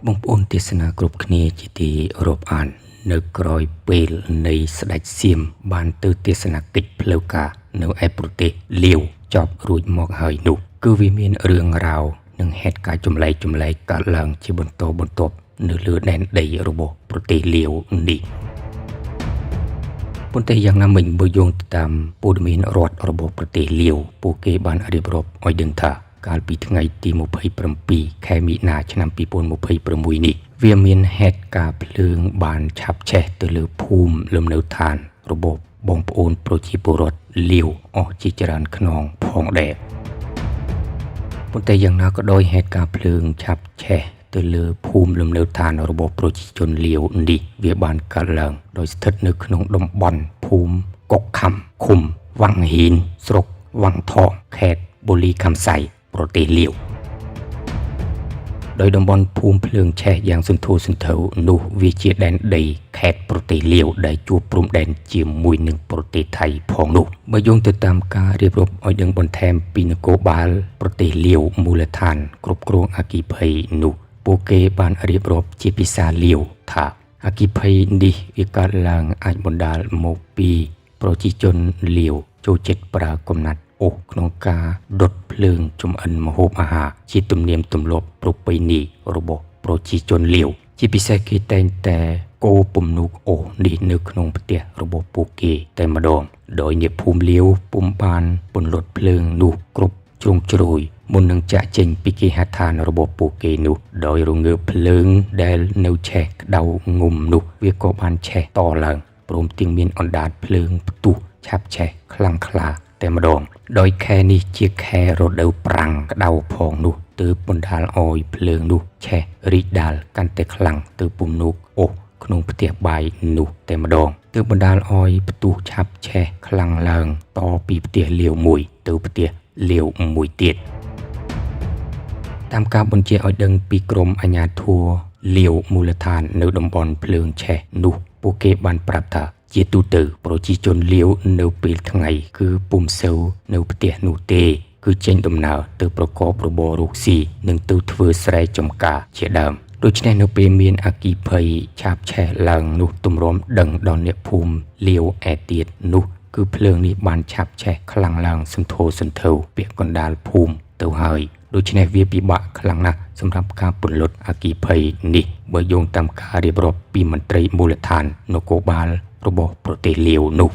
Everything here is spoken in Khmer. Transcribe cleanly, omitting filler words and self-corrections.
បងប្អូនទេសនាគ្រប់គ្នាជាទីរាប់អាននៅក្រោយពេលនៃស្ដេចសៀមបានទៅទេសនាកិច្ចផ្លូវការនៅឯប្រទេសលាវចប់រួចមកហើយនោះគឺវាមានរឿងរ៉ាវនិងហេតុការណ៍ចម្លែកកើតឡើងជាបន្តបន្ទាប់នៅលើដែនដីរបស់ប្រទេសលាវនេះប៉ុន្តែយ៉ាងណាមិញបើយោងទៅតាមព័ត៌មានរដ្ឋរបស់ប្រទេសលាវពួកគេបានរៀបរាប់ឲ្យដឹងថាកាលពីថ្ងៃទី27ខែមិនិនាឆ្នាំ2026នេះវាមានហេតុការណ៍ភ្លើងបានឆាបឆេះទៅលើភូមិលំនៅឋានរបស់បងប្អូនប្រជាពលរដ្ឋលាវអស់ជាច្រើនខ្នងផងដែរប៉ុន្តែយ៉ាងណាក៏ដោយហេតុការណ៍ភ្លើងឆាបឆេះទៅលើភូមិលំនៅឋានរបស់ប្រជាជនលាវនេះវាបានកើតឡើងដោយស្ថិតនៅក្នុងតំបន់ភូមិកុកខំឃុំវាំងហ៊ីនស្រុកវាំងថកខេត្តបូលីខំសៃប្រទេសលាវដោយតំបន់ភូមិភ្លើងឆេះយ៉ាងសន្ធោសន្ធៅនោះវាជាដែនដីខេត្តប្រទេសលាវដែលជួបព្រំដែនជាមួយនឹងប្រទេសថៃផងនោះបើយោងទៅតាមការរៀបរាប់ឲ្យដឹងបន្ថែមពីនគរបាលប្រទេសលាវមូលដ្ឋានគ្រប់គ្រងអគ្គិភ័យនោះពួកគេបានរៀបរាប់ជាភាសាលាវថាអគ្គិភ័យនេះវាកើតឡើងអាចបណ្ដាលមកពីប្រជាជនលាវចូលចិត្តប្រើកំណាត់អូសក្នុងការដុតភ្លើងចម្អិនម្ហូបអាហារជាទំនៀមទម្លាប់ប្រពៃណីរបស់ប្រជាជនលាវជាពិសេសគេតែងតែកូរពំនូកអូសនេះនៅក្នុងផ្ទះរបស់ពួកគេតែម្ដងដោយអ្នកភូមិលាវពុំបានពន្លត់ភ្លើងនោះគ្រប់ជ្រុងជ្រោយមុននឹងចាក់ចេញពីគេហដ្ឋានរបស់ពួកគេនោះដោយរងើបភ្លើងដែលនៅឆេះក្តៅងុំនោះវាក៏បានឆេះតឡើងព្រមទាំងមានអណ្ដាតភ្លើងផ្ទុះឆាបឆេះខ្លាំងក្លាតែម្ដងដោយខែនេះជាខែរដូវប្រាំងក្តៅផងនោះទើបបណ្ដាលឲ្យភ្លើងនោះឆេះរីកដាលកាន់តែខ្លាំងទៅពំនូកអូសក្នុងផ្ទះបាយនោះតែម្ដងទើបបណ្ដាលឲ្យផ្ទុះឆាបឆេះខ្លាំងឡើងតពីផ្ទះលាវមួយទៅផ្ទះលាវមួយទៀតតាមការបញ្ជាក់ឲ្យដឹងពីក្រមអាជ្ញាធរលាវមូលដ្ឋាននៅតំបន់ភ្លើងឆេះនោះពួកគេបានប្រាប់ថាជាទូទៅប្រជាជនលាវនៅពេលថ្ងៃគឺពុំសូវនៅផ្ទះនោះទេគឺចេញដំណើរទៅប្រកបរបររកស៊ីនិងទៅធ្វើស្រែចម្ការជាដើមដូច្នេះនៅពេលមានអគ្គិភ័យឆាបឆេះឡើងនោះទម្រាំដឹងដល់អ្នកភូមិលាវឯទៀតនោះគឺភ្លើងនេះបានឆាបឆេះខ្លាំងឡើងសន្ធោសន្ធៅពាក់កណ្ដាលភូមិទៅហើយដូច្នេះវាពិបាកខ្លាំងណាស់សម្រាប់ការពន្លត់អគ្គិភ័យនេះបើយោងតាមការរៀបរាប់ពីមន្ត្រីមូលដ្ឋាននគរបាលរបស់ប្រទេសលាវនោះ